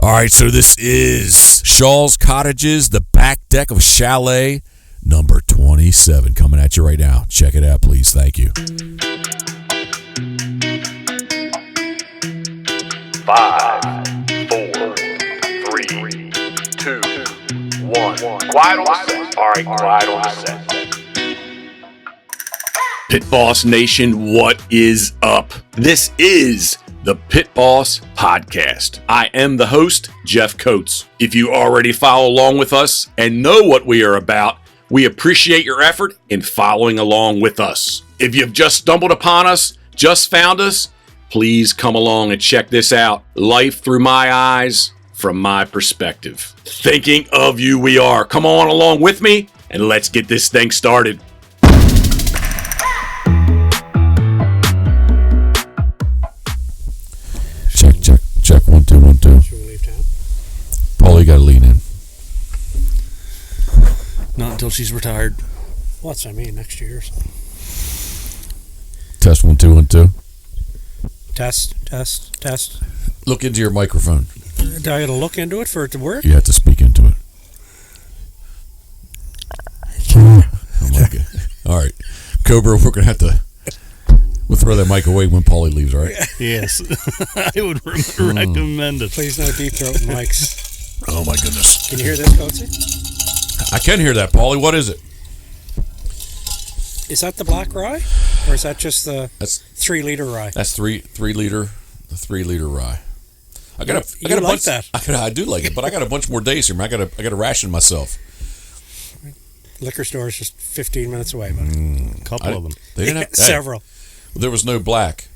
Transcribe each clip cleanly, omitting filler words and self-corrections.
All right, so this is Shaw's Cottages, the back deck of Chalet number 27, coming at you right now. Check it out, please. Thank you. 5, 4, 3, 2, 1. Quiet on the set. All right, quiet on the set. Pitboss Nation, what is up? This is the Pitboss Podcast. I am the host, Geoff Coates. If you already follow along with us and know what we are about, we appreciate your effort in following along with us. If you've just stumbled upon us, just found us, please come along and check this out. Life through my eyes, from my perspective. Thinking of you we are. Come on along with me and let's get this thing started. Check, 1, 2, 1, 2. Should we leave town? Paulie, you got to lean in. Not until she's retired. What's I mean next year or something. Test 1, 2, 1, 2. Test. Look into your microphone. Do I got to look into it for it to work? You have to speak into it. I like it. All right. Cobra, we're going to have to... We'll throw that mic away when Paulie leaves, all right? Yes. I would recommend it. Please no deep throat mics. Oh, my goodness. Can you hear this, Coatsy? I can hear that, Paulie. What is it? Is that the black rye? Or is that just the That's 3-liter rye? That's 3 liter, the 3 liter rye. I got a like bunch, that? I do like it, but I got a bunch more days here. I got to ration myself. Liquor store is just 15 minutes away, but A couple of them. They didn't have several. There was no black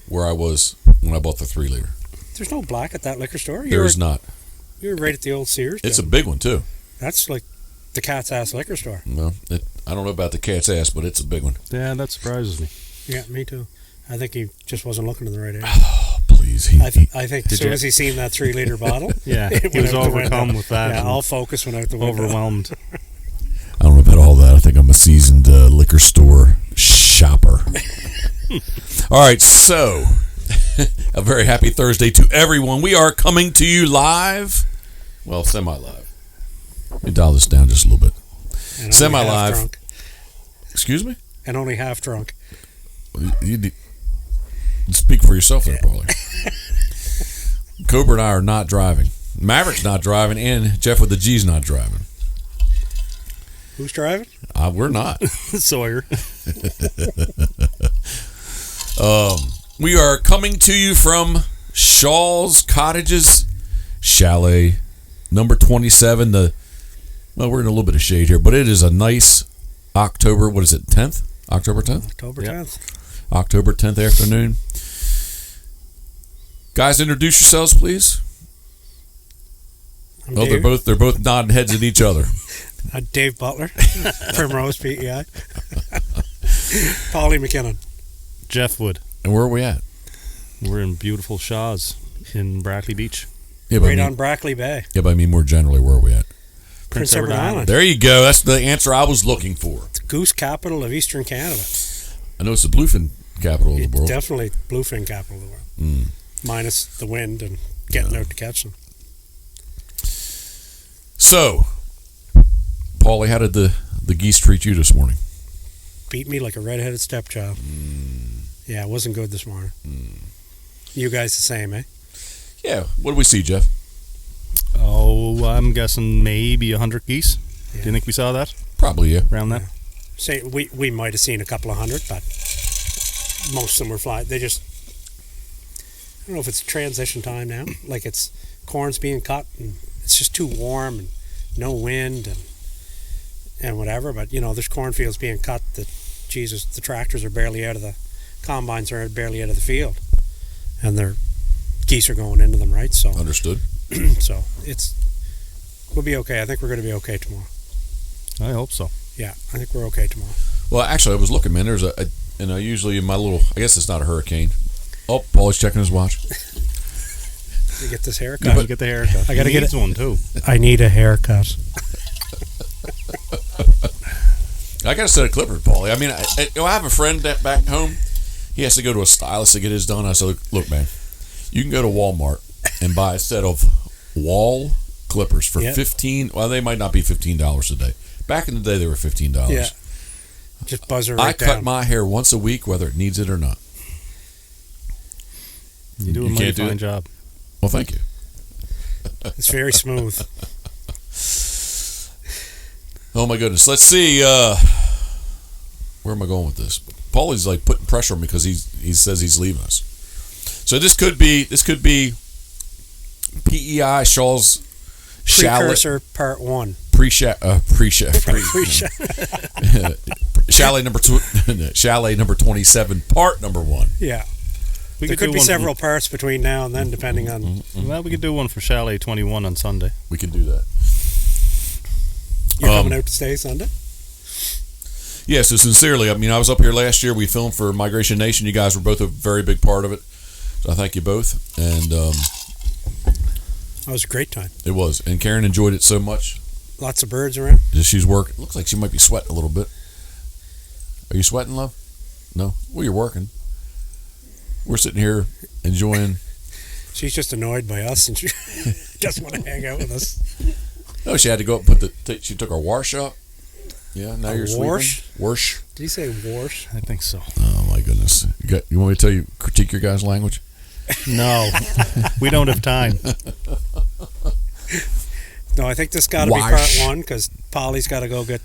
where I was when I bought the 3 liter. There's no black at that liquor store. There is not. You were right at the old Sears. It's a building. big one too. That's like the cat's ass liquor store. No, I don't know about the cat's ass, but it's a big one. Yeah, that surprises me. Yeah, me too. I think he just wasn't looking in the right area. Oh, please. I think as soon as he seen that 3-liter bottle, Yeah, it he was went out the overcome window. with that. Yeah, and all focus went out the window. overwhelmed. I don't know about all that. I think I'm a seasoned liquor store shopper. All right, so a very happy Thursday to everyone. We are coming to you live. Well, semi-live. Let me dial this down just a little bit. And only Semi-live. half drunk. Excuse me? And only half drunk. You speak for yourself there, Paulie. Cobra and I are not driving. Maverick's not driving, and Geoff with the G's not driving. Who's driving? We're not. Sawyer. We are coming to you from Shaw's Cottages, Chalet, number 27. Well, we're in a little bit of shade here, but it is a nice October, what is it, 10th? October 10th? October 10th. October 10th afternoon. Guys, introduce yourselves, please. I'm Oh, Dave, they're both nodding heads at each other. Dave Butler, Primrose PEI. Paulie McKinnon. Jeff Wood. And where are we at? We're in beautiful Shaw's in Brackley Beach. Yeah, but Right on Brackley Bay. Yeah, but I mean more generally, where are we at? Prince Edward Island. There you go. That's the answer I was looking for. The goose capital of Eastern Canada. I know it's the bluefin capital of the world. Definitely bluefin capital of the world. Minus the wind and getting out to catch them. So, Paulie, how did the geese treat you this morning? Beat me like a redheaded stepchild. Yeah, it wasn't good this morning. You guys the same, eh? Yeah. What did we see, Geoff? Oh, I'm guessing maybe 100 geese. Yeah. Do you think we saw that? Probably, yeah. Around that? Say we might have seen a couple of hundred, but most of them were flying. They just, I don't know if it's transition time now. Like it's corn's being cut and it's just too warm and no wind and whatever. But you know, there's cornfields being cut that, Jesus, the tractors are barely out of the combines are barely out of the field, and their geese are going into them, right? So Understood. so we'll be okay. I think we're going to be okay tomorrow. I hope so. Yeah, I think we're okay tomorrow. Well, actually, I was looking, man. There's usually in my little, I guess it's not a hurricane. Oh, Paulie's checking his watch. To get this haircut. Gotta get the haircut. I gotta He get needs one too. I need a haircut. I got a set of clippers, Paulie. I mean, I have a friend that back home. He has to go to a stylist to get his done. I said, look, man, you can go to Walmart and buy a set of wall clippers for Yeah. $15. Well, they might not be $15 a day. Back in the day, they were $15. Yeah. Just buzz her right I cut down. my hair once a week, whether it needs it or not. You do a You mighty can't do fine it? job. Well, thank you. It's very smooth. Oh my goodness. Let's see. Where am I going with this? Paulie's like putting pressure on me because he says he's leaving us. So this could be PEI Shaw's Precursor part 1. Chalet number 27, part number 1. Yeah. We There could could do be one several parts between now and then, depending on. Well, we could do one for Chalet 21 on Sunday. We can do that. You're coming out to stay Sunday? Yeah, so sincerely, I mean, I was up here last year. We filmed for Migration Nation. You guys were both a very big part of it. So I thank you both. And That was a great time. it was. And Karen enjoyed it so much. Lots of birds around. She's working. Looks like she might be sweating a little bit. Are you sweating, love? No? Well, you're working. We're sitting here enjoying. She's just annoyed by us, and she doesn't want to hang out with us. Oh, she had to go up and she took her wash up. Yeah, now you're wash? sweeping. Wash. Did he say wash? I think so. Oh, my goodness. You want me to critique your guys' language? No, we don't have time. No, I think this got to be part Wash. 1, because Paulie's got to go get,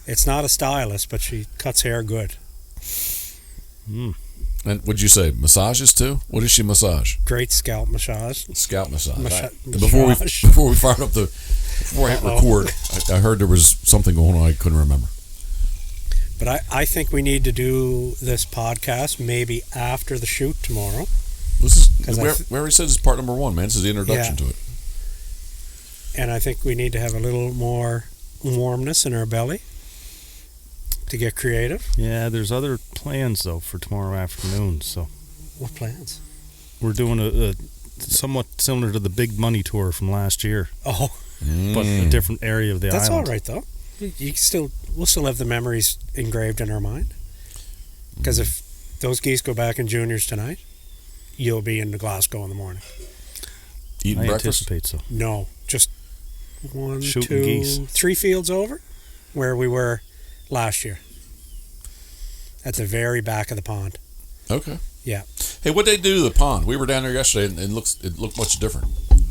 it's not a stylist, but she cuts hair good. And what'd you say? Massages too? What does she massage? Great scalp massage. Scalp massage. Massage. Before we fired up before I hit record, I heard there was something going on I couldn't remember. But I think we need to do this podcast maybe after the shoot tomorrow. This is 'Cause we already said this is part number 1, man. This is the introduction Yeah. to it. And I think we need to have a little more warmness in our belly to get creative. Yeah, there's other plans, though, for tomorrow afternoon. So What plans? we're doing a somewhat similar to the Big Money Tour from last year, Oh, but a different area of the that's island. all right, though. We'll still have the memories engraved in our mind. Because if those geese go back in juniors tonight, you'll be in Glasgow in the morning. Eating I breakfast? anticipate so. No, just 1, Shooting 2, geese. 3 fields over where we were last year. At the very back of the pond. Okay. Yeah. Hey, what they do to the pond? We were down there yesterday, and it looked much different.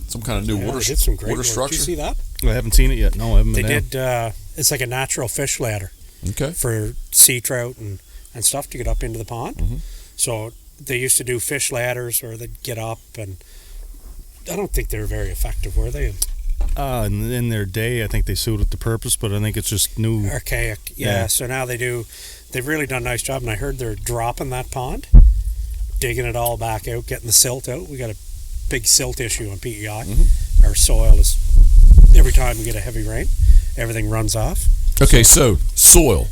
Some kind of new Yeah, water they did some great water work. structure. Did you see that? I haven't seen it yet. No, I haven't They been down. did. It's like a natural fish ladder Okay. for sea trout and stuff to get up into the pond. Mhm. So they used to do fish ladders, or they'd get up, and I don't think they were very effective, were they? In their day, I think they suited the purpose, but I think it's just new. Archaic. Yeah. Yeah. So now they do. They've really done a nice job, and I heard they're dropping that pond, digging it all back out, getting the silt out. We got a big silt issue on PEI. Our soil is, every time we get a heavy rain, everything runs off. Okay, so soil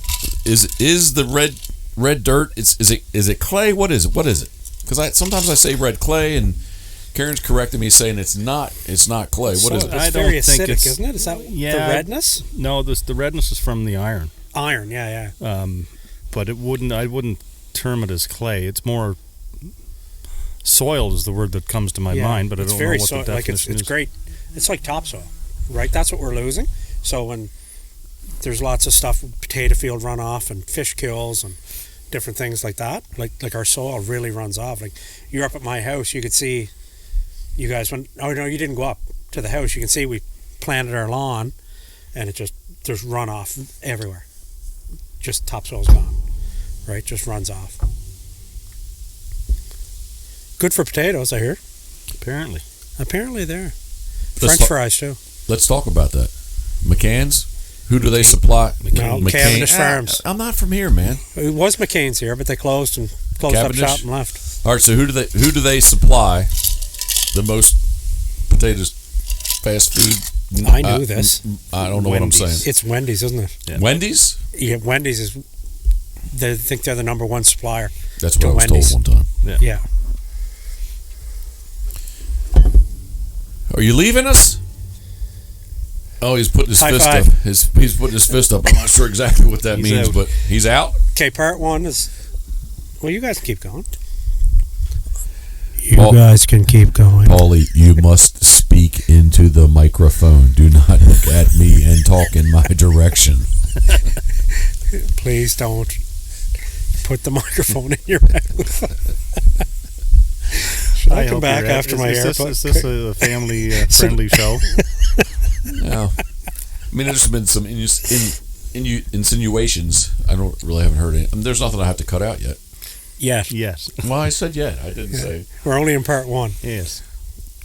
is the red dirt. Is it clay? What is it? Because sometimes I say red clay, and Karen's correcting me saying it's not clay. What is it? It's I don't very think acidic, it's- isn't it? Is that Yeah. the redness? No, the redness is from the iron. Iron, yeah. But I wouldn't term it as clay. It's more soil is the word that comes to my Yeah. mind, but I It's don't very know what the like definition it's is. great. It's like topsoil, right? That's what we're losing. So when there's lots of stuff, potato field runoff and fish kills and different things like that, like our soil really runs off. Like you're up at my house, you could see you guys went. Oh no, you didn't go up to the house. You can see we planted our lawn, and there's runoff everywhere. Just topsoil's gone, right? Just runs off. Good for potatoes, I hear. Apparently. They're Let's French talk- fries too. Let's talk about that. McCann's. Who do they supply? McKinnon. Cavendish Farms. I'm not from here, man. It was McCain's here, but they closed up Cavendish? shop and left. All right, so who do they supply the most potatoes? Fast food. I knew this. I don't know Wendy's. what I'm saying. It's Wendy's, isn't it? Yeah. Wendy's. Yeah, Wendy's is. They think they're the number one supplier. That's what To I was Wendy's. told one time. Yeah. Are you leaving us? Oh, he's putting his High fist five. up. He's putting his fist up. I'm not sure exactly what that He's means, out. but he's out. Okay, part one is. Well, you guys keep going. You guys can keep going. Paulie, you must speak into the microphone. Do not look at me and talk in my direction. Please don't put the microphone in your mouth. Should I come back after my AirPods? Is this a family-friendly show? No. I mean, there's been some insinuations. I haven't heard any. I mean, there's nothing I have to cut out yet. Yes. Well, I said yet. I didn't say. We're only in part 1. Yes.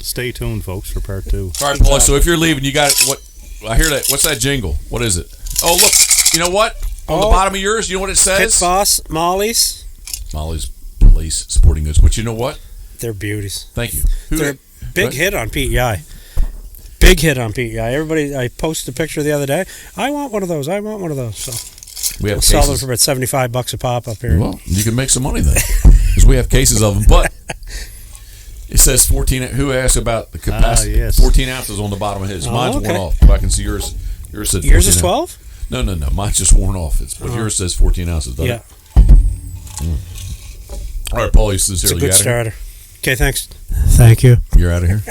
Stay tuned, folks, for part 2. All right, Paul. So if you're leaving, you got what? I hear that. What's that jingle? What is it? Oh, look. You know what? On the bottom of yours, you know what it says? Pitboss, Molly's. Molly's Police Sporting Goods. But you know what? They're beauties. Thank you. They're a big hit on PEI. Big hit on PEI. Everybody, I posted a picture the other day. I want one of those. So we have we'll sell them for about $75 a pop up here. Well, you can make some money then, because we have cases of them. But it says 14. Who asked about the capacity? Yes. 14 ounces on the bottom of his. Mine's worn off. If I can see yours. Yours said 14 yours is 12. No. Mine's just worn off. But yours says 14 ounces. Doesn't it? All right, Paulie. Sincerely, it's a good starter. Okay, thanks. Thank you. You're out of here.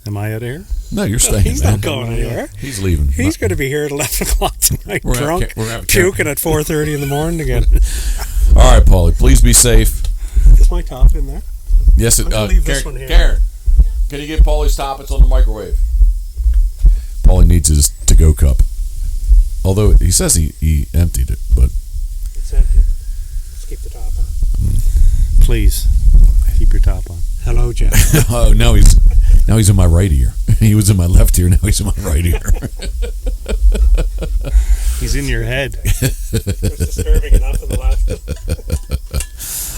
Am I out of here? No, you're staying. He's man. not going anywhere. He's leaving. He's going to be here at 11 o'clock tonight, drunk, puking at 4:30 in the morning again. All right, Paulie. Please be safe. Is my top in there? Yes, it. leave this one here. Karen, can you get Paulie's top? It's on the microwave. Paulie needs his to-go cup. Although he says he emptied it, but It's empty. Let's keep the top on. Please, keep your top on. Hello, Jeff. oh, now he's in my right ear. He was in my left ear. Now he's in my right ear. He's in your head. It's disturbing enough in the last.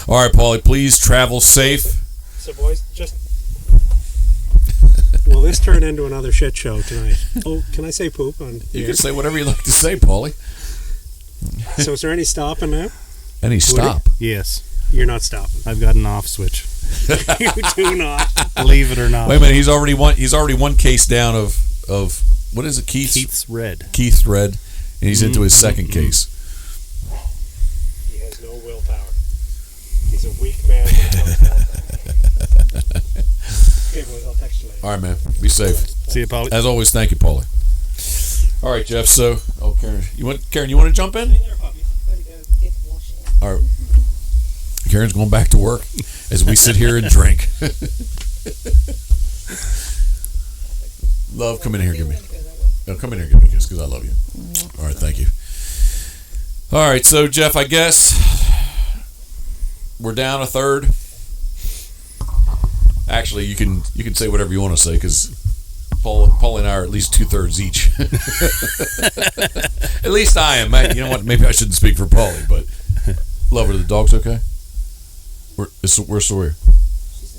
All right, Paulie. Please travel safe. So, boys, will this turn into another shit show tonight? Oh, can I say poop on You here? can say whatever you like to say, Paulie. So, is there any stopping now? Any stop? Yes. You're not stopping. I've got an off switch. You do not. Believe it or not. Wait a minute. He's already one case down of what is it? Keith's Red. Keith's Red, and he's into his second case. He has no willpower. He's a weak man when it comes to willpower. Okay, boys, I'll text you later. All right, man. Be safe. See you, Paulie. As always, thank you, Paulie. All right, Jeff. So, Karen, you want to jump in? All right. Karen's going back to work as we sit here and drink. Love, come in here, give me. No, come in here, give me a kiss because I love you. All right, thank you. All right, so Jeff, I guess we're down a third. Actually, you can say whatever you want to say because Paul and I are at least 2/3 each. At least I am. You know what? Maybe I shouldn't speak for Paulie, but love, are the dogs okay? Where's Sawyer?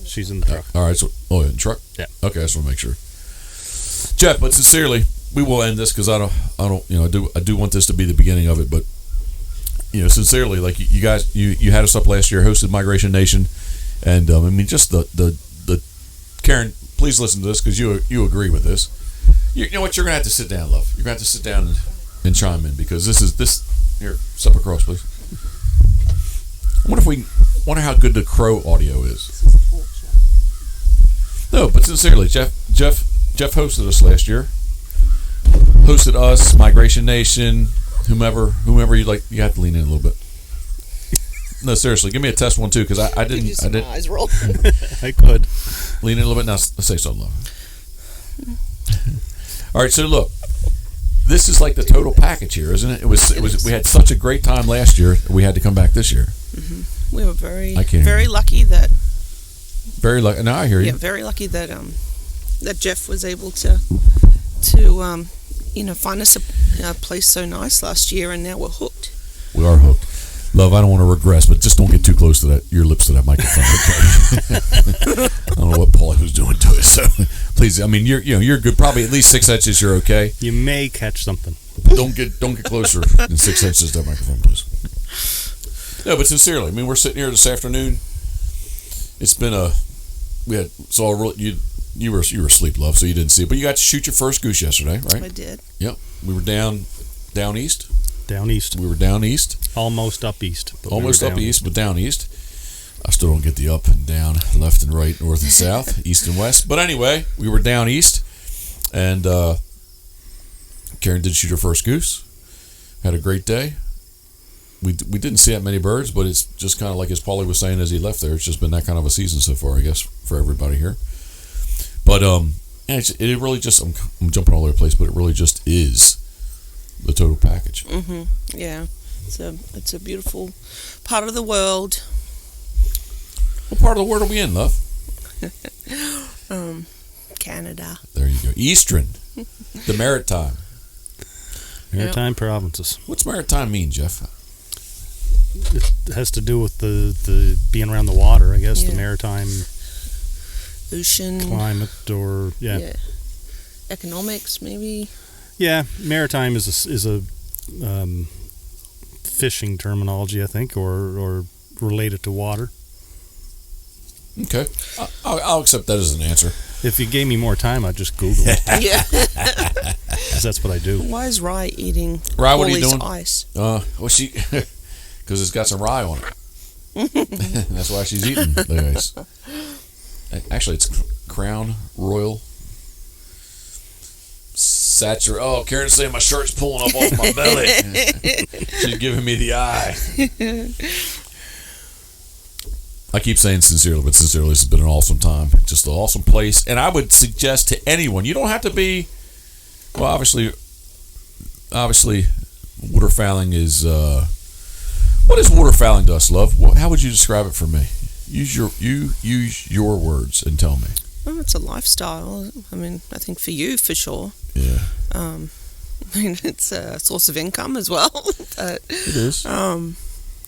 She's in the truck. All right. So, in the truck? Yeah. Okay, I just want to make sure. Jeff, but sincerely, we will end this because I don't. I do want this to be the beginning of it, but sincerely, like you guys, you had us up last year, hosted Migration Nation, and I mean, just the Karen, please listen to this because you agree with this. You know what? You're gonna have to sit down, love. You're gonna have to sit down and chime in because this. Here, step across, please. I wonder how good the crow audio is. No, but sincerely, Jeff hosted us last year. Hosted us, Migration Nation, whomever you like. You have to lean in a little bit. No, seriously, give me a test one too, because I didn't. Eyes roll. I could lean in a little bit. Now say something, love. All right, so look, this is like the total package here, isn't it? It was. We had such a great time last year. We had to come back this year. Mm-hmm. We were very lucky that. Very lucky. Now I hear you. Yeah, very lucky that that Jeff was able to find us a place so nice last year, and now we're hooked. We are hooked. Love, I don't want to regress, but just don't get too close to your lips to that microphone. Okay? I don't know what Paulie was doing to it, so please. I mean, you're good. Probably at least 6 inches. You're okay. You may catch something. Don't get closer than 6 inches to that microphone, please. No, but sincerely, I mean, we're sitting here this afternoon. It's been you were asleep, love, so you didn't see it, but you got to shoot your first goose yesterday, right? I did. Yep. We were down east. Down east. We were down east. Almost up east. Almost up east, but down east. I still don't get the up and down, left and right, north and south, east and west. But anyway, we were down east, and Karen did shoot her first goose. Had a great day. We didn't see that many birds, but it's just kind of like as Paulie was saying as he left there. It's just been that kind of a season so far, I guess, for everybody here. But it really just I'm jumping all over the place, but it really just is the total package. Mm-hmm. Yeah, it's a beautiful part of the world. What part of the world are we in, love? Canada. There you go. Eastern, the Maritime. Maritime provinces. What's maritime mean, Geoff? It has to do with the being around the water, I guess. Yeah. The maritime Ocean. climate, or Economics, maybe. Yeah, maritime is a fishing terminology, I think, or related to water. Okay, I'll accept that as an answer. If you gave me more time, I'd just Google it. Yeah. 'Cause that's what I do. Why is Rye eating Rye, what are you Paulie's doing? ice? Well, she because it's got some rye on it. That's why she's eating the ice. Actually, it's Crown Royal Saturate. Oh, Karen's saying my shirt's pulling up off my belly. She's giving me the eye. I keep saying sincerely, but sincerely, this has been an awesome time. Just an awesome place. And I would suggest to anyone, you don't have to be, well, obviously, waterfowling is, what is waterfowling to us, love? How would you describe it for me? Use your words and tell me. Well, it's a lifestyle. I mean, I think for you, for sure. Yeah. I mean, it's a source of income as well. But, It is.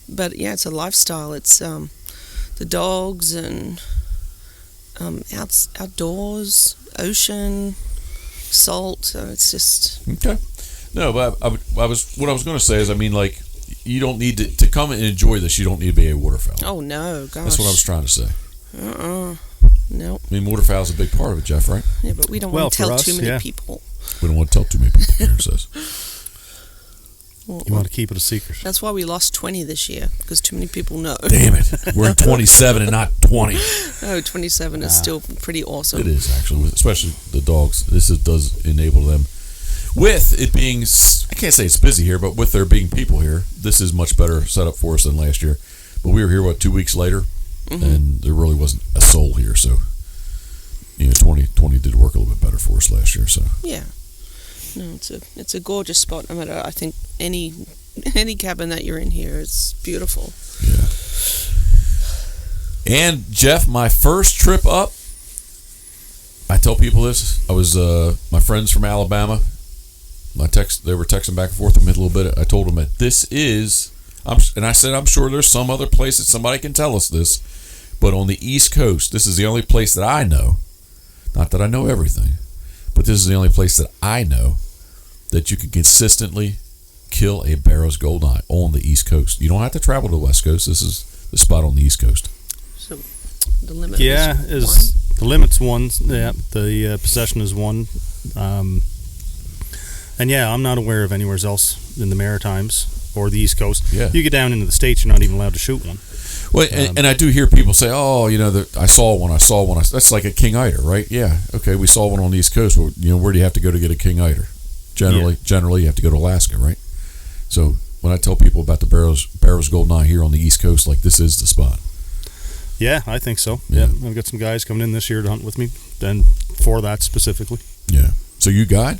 but yeah, it's a lifestyle. It's the dogs and outdoors, ocean, salt. So it's just Okay. No, but what I was going to say is, I mean, like, you don't need to come and enjoy this. You don't need to be a waterfowl. oh no, gosh. That's what I was trying to say. Nope. I mean, waterfowl is a big part of it, Geoff, right? Yeah, but we don't Well, want to tell for us, too many yeah. people. We don't want to tell too many people, Karen says. Well, You want to keep it a secret. that's why we lost 20 this year, because too many people know. Damn it. We're in 27 and not 20. Oh, 27 is still pretty awesome. It is, actually, especially the dogs. Does enable them. With it being, I can't say it's busy here, but with there being people here, this is much better setup for us than last year. But we were here, 2 weeks later, and there really wasn't a soul here. So, 2020 did work a little bit better for us last year. So, Yeah. No, it's a gorgeous spot. No matter, I think any cabin that you're in here is beautiful. yeah. And Geoff, my first trip up, I tell people this. I was my friends from Alabama. They were texting back and forth with me a little bit. I told them that this is, and I said, I'm sure there's some other place that somebody can tell us this, but on the East Coast, this is the only place that I know. Not that I know everything, but this is the only place that I know that you can consistently kill a Barrow's Goldeneye on the East Coast. You don't have to travel to the West Coast. This is the spot on the East Coast. So the limit is the limit's one. Yeah, the possession is one. And yeah, I'm not aware of anywhere else in the Maritimes or the East Coast. Yeah. You get down into the States, you're not even allowed to shoot one. Well, and I do hear people say, "Oh, I saw one. That's like a king eider, right?" Yeah, okay, we saw one on the East Coast. Well, where do you have to go to get a king eider? Generally, you have to go to Alaska, right? So when I tell people about the Barrow's Goldeneye here on the East Coast, like, this is the spot. Yeah, I think so. Yeah. Yeah, I've got some guys coming in this year to hunt with me, and for that specifically. Yeah. So you guide?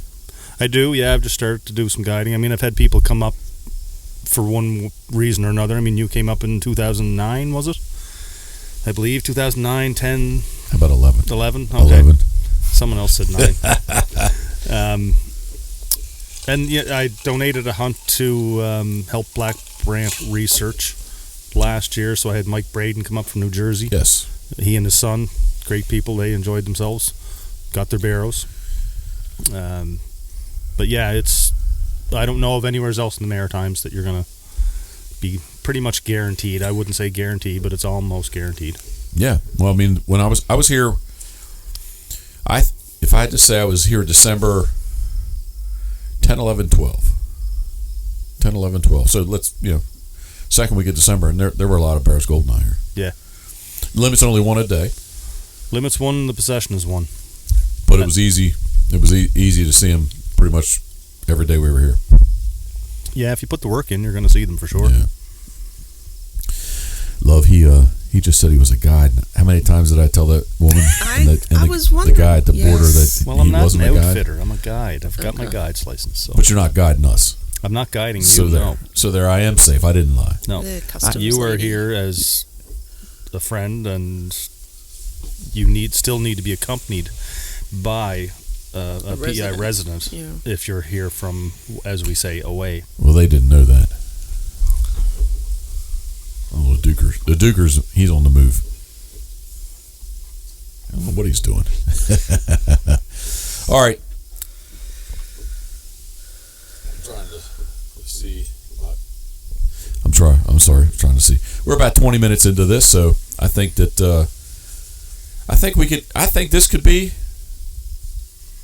I do. Yeah, I've just started to do some guiding. I mean, I've had people come up for one reason or another. I mean, you came up in 2009, was it? I believe 2009, 10. How about 11? 11. Okay. 11. Someone else said 9. And yeah, I donated a hunt to help Black Brant Research last year. So I had Mike Braden come up from New Jersey. Yes. He and his son, great people. They enjoyed themselves, got their barrows. But yeah, I don't know of anywhere else in the Maritimes that you're gonna be pretty much guaranteed. I wouldn't say guaranteed, but it's almost guaranteed. Yeah. Well, I mean, when I was here, if I had to say, I was here December 10, 11, 12. 10, 11, 12. So let's, second week of December, and there were a lot of Barrow's Goldeneye here. Yeah. Limit's only one a day. Limit's one, the possession is one. But it was easy. It was easy to see them pretty much every day we were here. Yeah, if you put the work in, you're going to see them for sure. Yeah. Love, he just said he was a guide. How many times did I tell that woman I was wondering. the guy at the border that Well, I'm he not wasn't an a guide? outfitter. I'm a guide. I've got my guide's license. So. But you're not guiding us. I'm not guiding you. So there, no. so there, I am safe. I didn't lie. No. The customs You are lady. here as a friend, and you still need to be accompanied by a PEI resident Yeah. if you're here from, as we say, away. Well, they didn't know that. Oh, the Dukers, he's on the move. I don't know what he's doing. All right. I'm sorry. I'm trying to see. We're about 20 minutes into this, so I think that I think this could be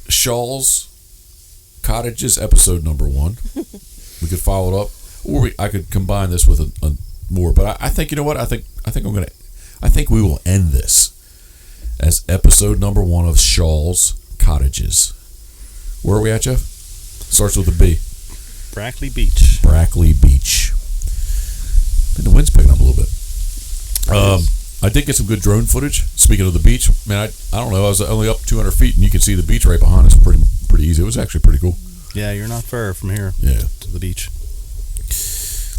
Shaw's Cottages episode number 1. We could follow it up, or I could combine this with a more. But I think, you know what? I think we will end this as episode number 1 of Shaw's Cottages. Where are we at, Jeff? Starts with a B. Brackley Beach. Brackley Beach. And the wind's picking up a little bit. I did get some good drone footage. Speaking of the beach, man, I don't know. I was only up 200 feet, and you can see the beach right behind us. Pretty easy. It was actually pretty cool. Yeah, you're not far from here. Yeah. To the beach.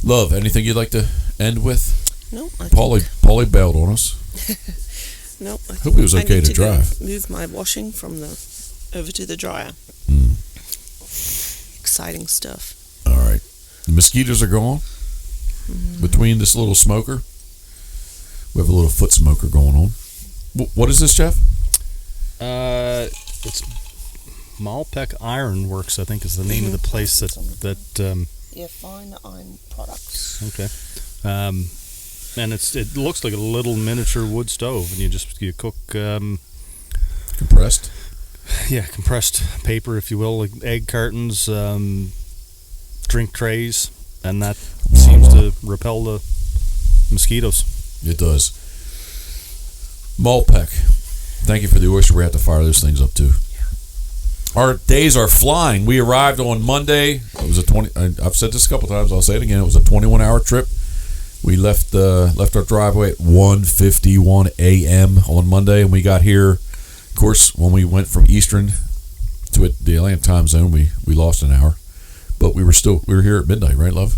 Love, anything you'd like to end with? Nope. Paulie bailed on us. Nope. Hope he was okay I need to drive. Move my washing from over to the dryer. Exciting stuff. All right. The mosquitoes are gone. Between this little smoker, we have a little foot smoker going on. What is this, Jeff? It's Malpec Iron Works, I think, is the name of the place that Yeah, fine iron products. okay. And it looks like a little miniature wood stove, and you cook Compressed. yeah, compressed paper, if you will, like egg cartons, drink trays, and that seems to repel the mosquitoes. It does. Malpec. Thank you for the oyster. We have to fire those things up too. Our days are flying. We arrived on Monday. It was I've said this a couple times. I'll say it again. It was a 21-hour trip. We left our driveway at 1:51 a.m. on Monday, and we got here. Of course, when we went from Eastern to the Atlantic time zone, we lost an hour, but we were here at midnight, right, love?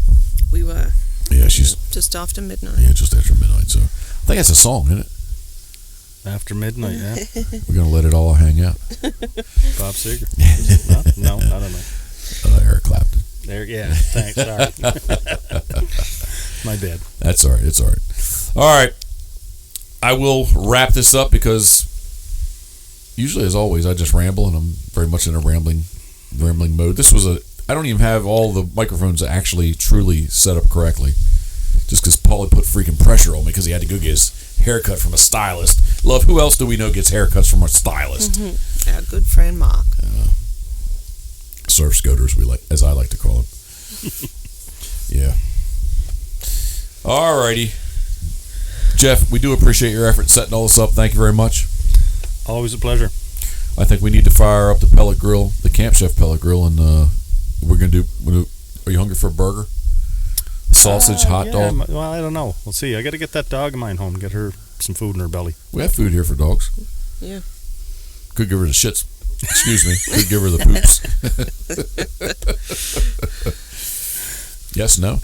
We were. Yeah, she's just after midnight. Yeah, just after midnight. So I think that's a song, isn't it? After midnight, yeah. We're gonna let it all hang out. Bob Seger. No, I don't know. Eric Clapton. There, yeah. Thanks. Sorry. My bad. That's all right. It's all right. All right. I will wrap this up because usually, as always, I just ramble, and I'm very much in a rambling mode. This was I don't even have all the microphones actually truly set up correctly, just because Paulie put freaking pressure on me because he had to go get his haircut from a stylist. Love, who else do we know gets haircuts from a stylist? Mm-hmm. Our good friend Mark. Surf scoters, as I like to call them. Yeah. Alrighty. Jeff, we do appreciate your effort setting all this up. Thank you very much. Always a pleasure. I think we need to fire up the pellet grill, the Camp Chef pellet grill, and we're going to do. Are you hungry for a burger? Sausage, hot dog? Well, I don't know. We'll see. I got to get that dog of mine home, get her some food in her belly. We have food here for dogs. Yeah. Could give her the shits. Excuse me. Could give her the poops. Yes, no?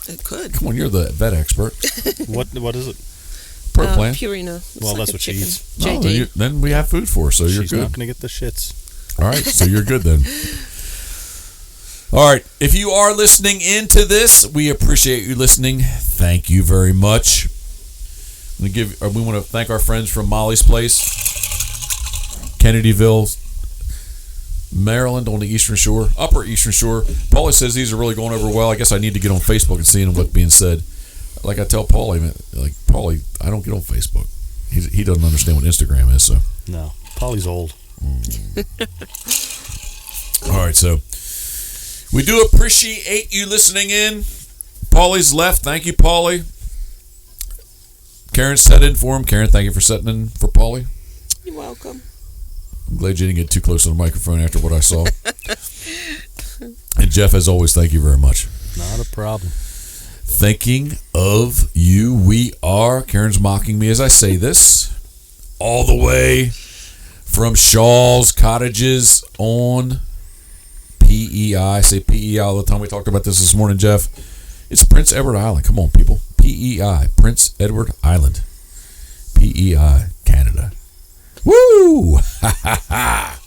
It could. Come on, you're the vet expert. What is it? Pro plan. Purina. It's Well, like that's a what she chicken. eats. JD. Then we have food for her, so you're She's good. not going to get the shits. All right, so you're good then. All right, if you are listening into this, we appreciate you listening. Thank you very much. We want to thank our friends from Molly's Place, Kennedyville, Maryland on the Eastern Shore, Upper Eastern Shore. Paulie says these are really going over well. I guess I need to get on Facebook and see what's being said. Like I tell Paulie, Paulie, I don't get on Facebook. He doesn't understand what Instagram is. So No, Polly's old. All right, so we do appreciate you listening in. Paulie's left. Thank you, Paulie. Karen set in for him. Karen, thank you for setting in for Paulie. You're welcome. I'm glad you didn't get too close to the microphone after what I saw. And Geoff, as always, thank you very much. Not a problem. Thinking of you, we are. Karen's mocking me as I say this. All the way from Shaw's Cottages on PEI. I say PEI all the time. We talked about this morning, Geoff. It's Prince Edward Island. Come on, people. PEI, Prince Edward Island. PEI, Canada. Woo! Ha ha ha!